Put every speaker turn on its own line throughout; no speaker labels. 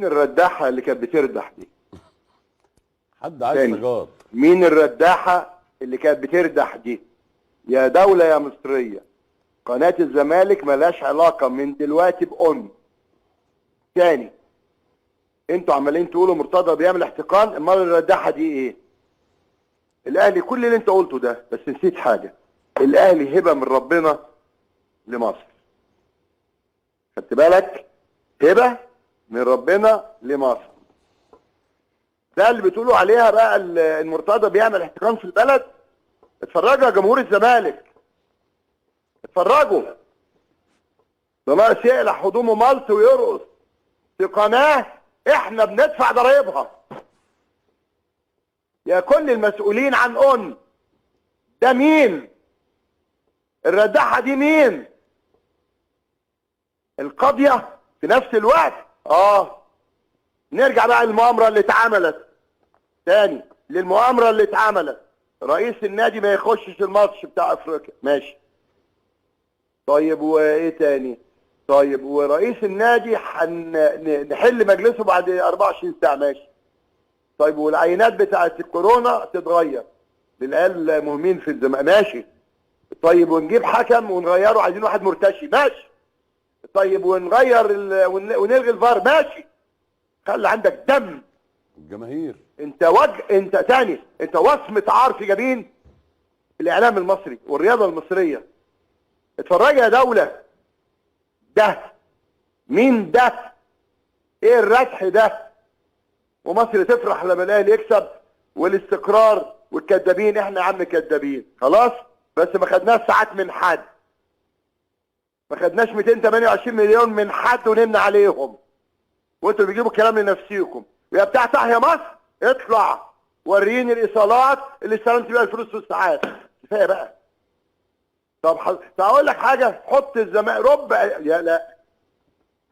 مين الرداحه اللي كانت بتردح دي؟
حد عايز سجاد.
مين الرداحه اللي كانت بتردح دي؟ يا دوله يا مصريه، قناه الزمالك ملهاش علاقه من دلوقتي بأم. تاني، انتوا عمالين تقولوا مرتضى بيعمل احتقان، امال الرداحه دي ايه؟ الاهلي كل اللي انت قلته ده، بس نسيت حاجه. الاهلي هبه من ربنا لمصر. خدت بالك؟ هبه من ربنا لمصر. ده اللي بتقولوا عليها بقى المرتضى بيعمل احتقان في البلد. اتفرجوا يا جمهور الزمالك، اتفرجوا. ده ناقص يقلع هدومه ملط ويرقص في قناه احنا بندفع ضرايبها. يا كل المسؤولين عن أون، ده مين؟ الرداحه دي مين؟ القاضيه في نفس الوقت. نرجع بقى للمؤامره اللي اتعملت تاني، للمؤامره اللي اتعملت. رئيس النادي ما يخشش الماتش بتاع افريقيا، ماشي. طيب وايه تاني؟ طيب ورئيس النادي نحل مجلسه بعد 24 ساعه، ماشي. طيب والعينات بتاعت الكورونا تتغير للعيال مهمين في الزمالك، ماشي. طيب ونجيب حكم ونغيره، عايزين واحد مرتشي، ماشي. طيب ونغير ونلغي الفار، ماشي. خلي عندك دم.
الجماهير
انت تاني، انت وصمة عار في جبين الاعلام المصري والرياضه المصريه. اتفرج يا دوله، ده مين ده؟ ايه الردح ده؟ ومصر تفرح لما الاهلي يكسب، والاستقرار والكدابين. احنا يا عم كدابين خلاص، بس ما خدناش ساعات من حد، ما خدناش 228 مليون من حد ونمنا عليهم. وانتوا بتجيبوا الكلام لنفسيكم. يا بتاع تحيا مصر، اطلع وريني الايصالات اللي استلمت بيها الفلوس في الساعات. كفايه بقى. طب اقول لك حاجه، حط الزمالك يا لا،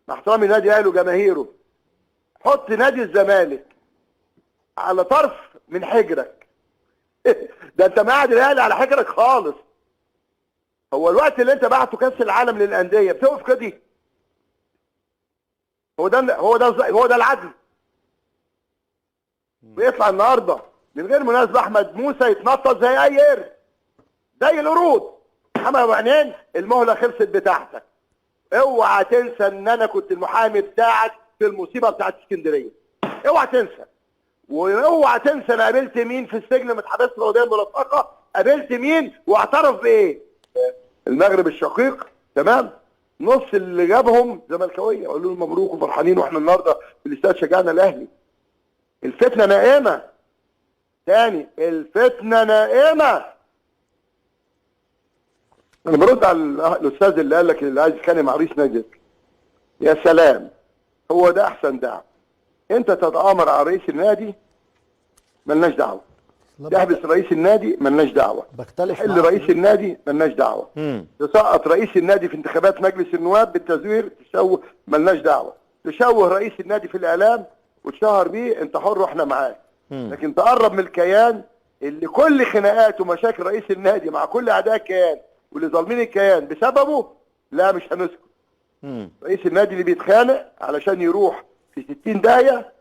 مع احترامي نادي اهلي وجماهيره، حط نادي الزمالك على طرف من حجرك. ده انت مقعد الاهلي على حجرك خالص. هو الوقت اللي انت بعته كاس العالم للانديه بتقف كده؟ هو ده العدل. بيطلع النهارده من غير مناسبه احمد موسى يتنطط زي اي قرد، زي القرود. محمد ابو عينين، المهله خلصت بتاعتك. اوعى تنسى ان انا كنت المحامي بتاعك في المصيبه بتاعت اسكندريه. اوعى تنسى. واوعى تنسى انا قابلت مين في السجن لما اتحبست في القضيه الملفقه، قابلت مين واعترف بايه. المغرب الشقيق، تمام؟ نص اللي جابهم زملكاويه، قالوا لهم مبروك وفرحانين، واحنا النهارده في الاستاد شجعنا الاهلي. الفتنه نائمه. تاني، الفتنه نائمه. انا برد على الاستاذ اللي قال لك اللي عايز يتكلم مع رئيس نادي. يا سلام، هو ده احسن دعم. انت تتآمر على رئيس النادي، ملناش دعوه. تحبس رئيس النادي، ملناش دعوه. تحل رئيس النادي، ملناش دعوه. تسقط رئيس النادي في انتخابات مجلس النواب بالتزوير، تشوه، ملناش دعوه. تشوه رئيس النادي في الاعلام وتشهر بيه، انت حر واحنا معاك. لكن تقرب من الكيان اللي كل خناقات ومشاكل رئيس النادي مع كل اعداء الكيان واللي ظالمين الكيان بسببه، لا مش هنسكت. رئيس النادي اللي بيتخانق علشان يروح في 60 داهيه،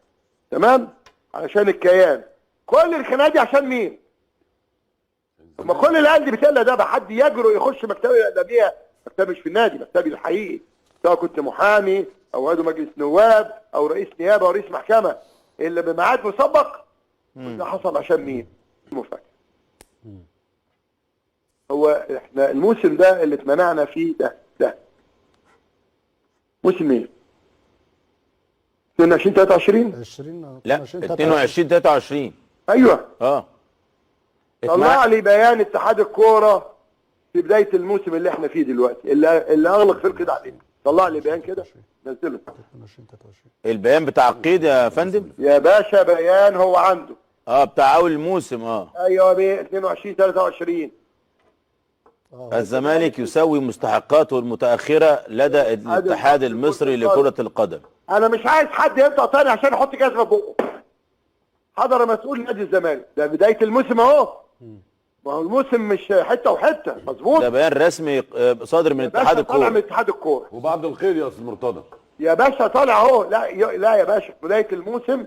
تمام؟ علشان الكيان. كل الخناقات دي عشان مين؟ اما كل العيال دي بتقلق ده حد يجرؤ يخش مكتبي يقلق بيها. مكتبي مش في النادي، مكتبي الحقيقي، سواء كنت محامي او عضو مجلس نواب او رئيس نيابه او رئيس محكمه، اللي بميعاد مسبق. ده حصل عشان مين؟ مفاجاه. هو احنا الموسم ده اللي اتمنعنا فيه ده موسم ايه؟ 22 23
لا 22 23.
ايوه طلع لي بيان اتحاد الكوره في بدايه الموسم اللي احنا فيه دلوقتي، اللي اغلق فرقه ده علينا. طلع لي بيان كده، نزله.
البيان بتاع القيد يا فندم؟
يا باشا بيان هو عنده
بتاع اول الموسم.
ايوه 22 23.
الزمالك يسوي مستحقاته المتاخره لدى الاتحاد المصري لكره القدم.
انا مش عايز حد ينطق تاني عشان يحط جزمه في بقه. حضر مسؤول نادي الزمالك، ده بدايه الموسم اهو. ما هو الموسم مش حته وحته، مظبوط.
ده بيان رسمي صادر من اتحاد الكوره.
من اتحاد الكوره.
وبعد الخير يا استاذ مرتضى.
يا باشا طالع اهو. لا يا باشا، بدايه الموسم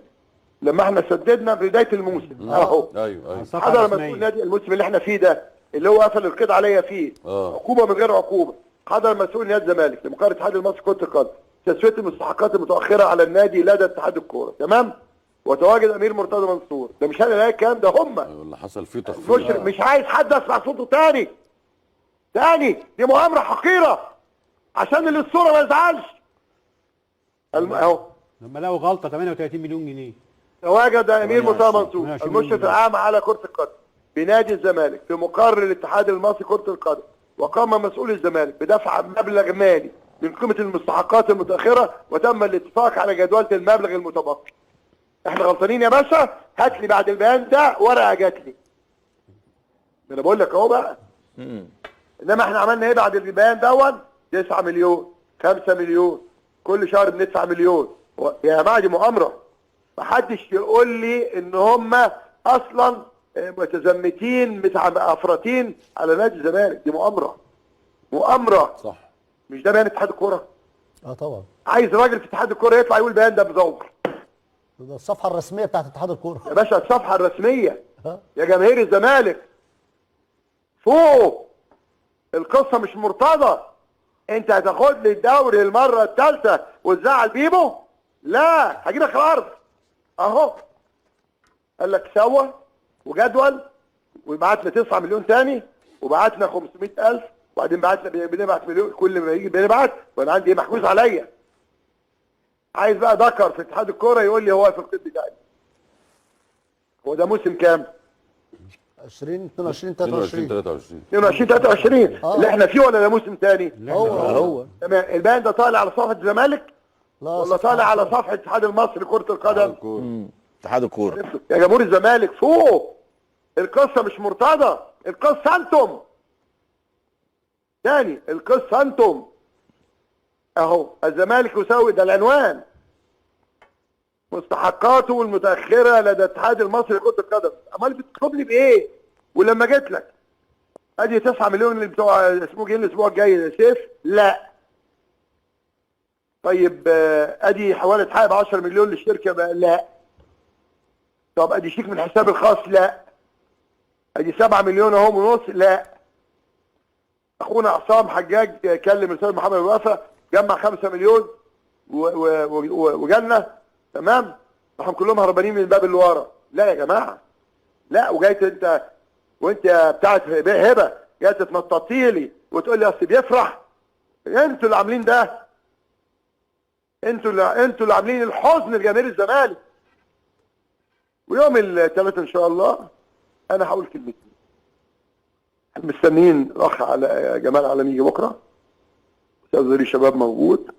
لما احنا سددنا بدايه الموسم اهو.
ايوه
حضر مسؤول نادي الموسم اللي احنا فيه ده اللي هو قفل القيد عليا فيه عقوبه من غير عقوبه. حضر مسؤول نادي الزمالك لمقر الاتحاد المصري كره القدم تسويه المستحقات المتاخره على النادي لدى اتحاد الكوره، تمام؟ وتواجد امير مرتضى منصور. ده مش انا لا الكلام ده، هم
اللي حصل فيه تخفيض.
مش عايز حد اسمع صوته تاني. دي مؤامره حقيره عشان اللي الصوره ما يزعلش. اهو
لما لقوا غلطه 38 مليون جنيه.
تواجد امير مرتضى منصور المشرف العام على كره القدم بنادي الزمالك في مقر الاتحاد المصري كره القدم، وقام مسؤول الزمالك بدفع مبلغ مالي من قيمه المستحقات المتاخره، وتم الاتفاق على جدوله المبلغ المتبقي. احنا غلطانين يا باشا؟ هات لي بعد البيان ده ورقه جات لي. انا بقول لك اهو بقى. انما احنا عملنا ايه بعد البيان دون؟ 9 مليون 5 مليون كل شهر بندفع مليون. يا جماعه دي مؤامره. محدش يقول لي ان هم اصلا متزمتين متعفرتين على نادي الزمالك. دي مؤامره
صح.
مش ده بيان اتحاد الكوره؟
طبعا.
عايز راجل في اتحاد الكوره يطلع يقول بيان ده مزور.
ده الصفحه الرسميه بتاعت اتحاد الكوره
يا باشا الصفحه الرسميه يا جماهير الزمالك فوق. القصه مش مرتضى. انت هتاخد لي الدوري المره الثالثه وتزعل بيبو؟ لا، هجيبك الارض اهو. قال لك سوا وجدول، وبعت لي 9 مليون تاني، وبعتنا 500,000، وبعدين بنبعت مليون. كل ما يجي بنبعت، وانا عندي ايه محجوز عليا. عايز بقى ذكر في اتحاد الكوره يقول لي هو في القيد بتاعي. هو ده موسم كام؟
22
23 اللي احنا فيه، ولا ده موسم تاني؟
هو
تمام. البيان ده طالع على صفحه الزمالك ولا طالع على صفحه الاتحاد المصري لكره القدم؟
اتحاد الكوره.
يا جمهور الزمالك فوق. القصه مش مرتضى، القصه انتم. تاني، القصه انتم. اهو الزمالك يساوي، ده العنوان، مستحقاته المتاخره لدى الاتحاد المصري لكره القدم. امال بتطلب لي بايه؟ ولما جيت لك ادي 9 مليون اللي بتوع اسمه جايين الاسبوع الجاي يا سيف؟ لا. طيب ادي حوالي اتحقق 10 مليون للشركه بقى؟ لا. طب ادي شيك من الحساب الخاص؟ لا. ادي 7 مليون اهو ونص؟ لا. اخونا عصام حجاج كلم الاستاذ محمد الوفا جمع 5 مليون وجالنا، تمام؟ راحوا كلهم هربانين من الباب اللي ورا. لا يا جماعه، لا. وجايت انت وانت بتاعت هبه جاي تتنططي لي وتقول لي اصل بيفرح. انتوا اللي عاملين ده. انتوا اللي عاملين الحزن لجماهير الزمالك. ويوم الثلاث ان شاء الله انا هقول كلمتين. مستنيين الاخ على جمال علام يجي بكره، استاذ زري شباب موجود.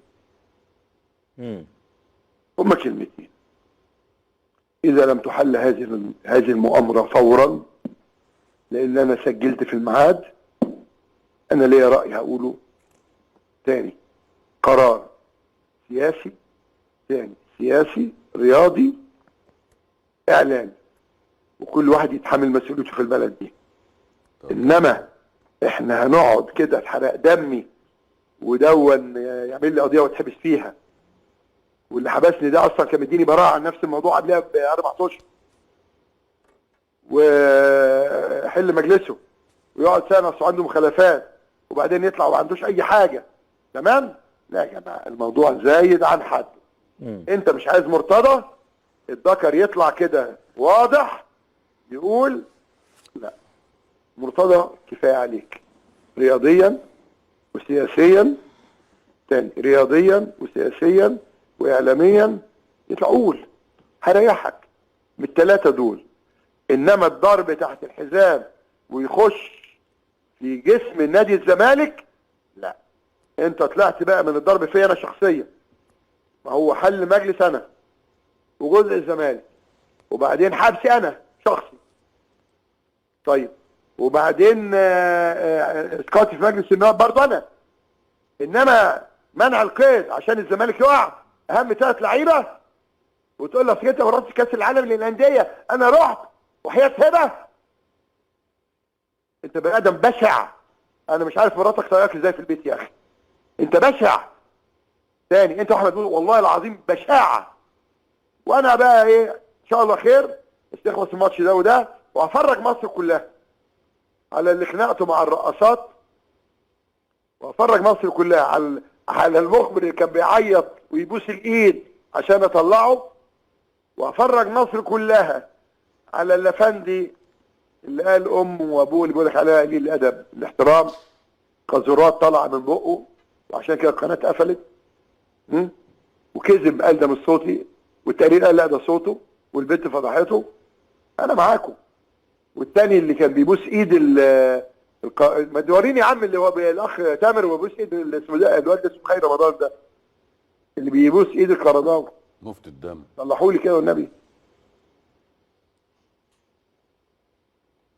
هما كلمتين. اذا لم تحل هذه المؤامره فورا، لان انا سجلت في الميعاد، انا ليا راي هقوله تاني. قرار سياسي تاني، سياسي رياضي اعلامي، وكل واحد يتحمل مسؤوليته في البلد دي. انما احنا هنقعد كده اتحرق دمي ودون يعمل لي قضيه واتحبس فيها، واللي حبسني ده اصلا كان مديني براءه عن نفس الموضوع قبلها ب4 اشهر، وحل مجلسه ويقعد سنه اصل عنده مخالفات، وبعدين يطلع وما عندوش اي حاجه. تمام؟ لا يا جماعه الموضوع زايد عن حد. انت مش عايز مرتضى الذكر يطلع كده واضح يقول لا، مرتضى كفايه عليك رياضيا وسياسيا. تاني، رياضيا وسياسيا واعلاميا. يطلع قول هريحك من الثلاثه دول. انما الضرب تحت الحزام ويخش في جسم نادي الزمالك، لا. انت طلعت بقى من الضرب فيا انا شخصيا. ما هو حل مجلس انا وجزء الزمالك، وبعدين حبسي انا شخصي. طيب، وبعدين اسقاطي في مجلس النواب برضه انا. انما منع القيد عشان الزمالك يقع اهم 3 لعيبه، وتقول لي اصل انت ورطت كاس العالم للانديه انا رحت وحياه هبه. انت بني ادم بشع. انا مش عارف مراتك طايقاك ازاي في البيت يا اخي. انت بشع. تاني انت واحمد بتقول والله العظيم بشاعه، وانا بقى ايه ان شاء الله خير استخلص الماتش ده وده، وهفرج مصر كلها على اللي خناقته مع الرقصات، وهفرج مصر كلها على المخبر اللي كان بيعيط ويبوس الايد عشان اطلعه، وهفرج مصر كلها على اللفندي اللي قال امه وابوه اللي بيقول لك عليها قليل الادب الاحترام، قذورات طالعه من بقه وعشان كده القناه اتقفلت. وكذب قال ده مش صوتي، والتقرير قال لا ده صوته، والبنت فضحته. انا معاكم. والتاني اللي كان بيبوس ايد ما توريني يا عم اللي هو الاخ تامر وبيبوس ايد اسمه ده الواد اسمه خير رمضان ده اللي بيبوس ايد القرضاوي،
مفتي الدم.
صلحوا لي كده والنبي.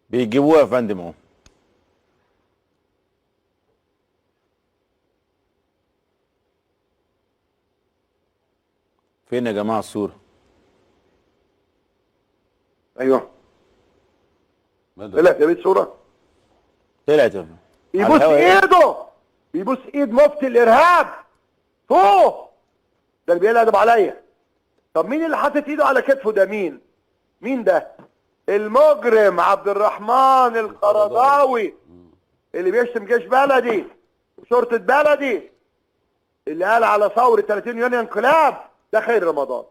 بيجيبوها يا فندم اهو. فين يا جماعه الصوره؟
ايوه
مدى.
طلعت يا بيت صوره.
طلعت يا فندم.
بيبوس ايده، بيبوس ايد مفتي الارهاب فوق. ده اللي بيقلب عليا. طب مين اللي حاطط ايده على كتفه ده؟ مين ده؟ المجرم عبد الرحمن القرضاوي اللي بيشتم جيش بلدي وشرطة بلدي، اللي قال على ثورة 30 يونيو انقلاب. ده خير رمضان،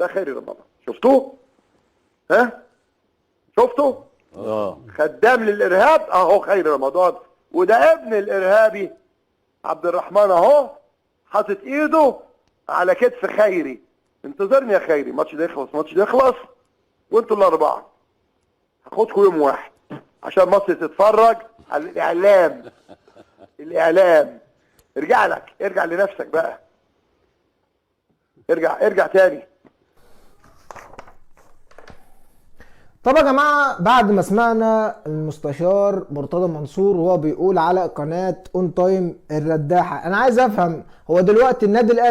ده خير رمضان. شفتوه؟ ها؟ شفتوا؟ خدام للارهاب اهو خير رمضان. وده ابن الارهابي عبد الرحمن اهو حاطط ايده على كتف خيري. انتظرني يا خيري، الماتش ده يخلص، الماتش ده يخلص وانتوا الاربعه هاخدكم يوم واحد عشان مصر تتفرج على الاعلام. الاعلام ارجع لنفسك بقى، ارجع تاني.
طب يا جماعه بعد ما سمعنا المستشار مرتضى منصور وهو بيقول على قناه اون تايم الرداحه، انا عايز افهم هو دلوقتي النادي الاهلي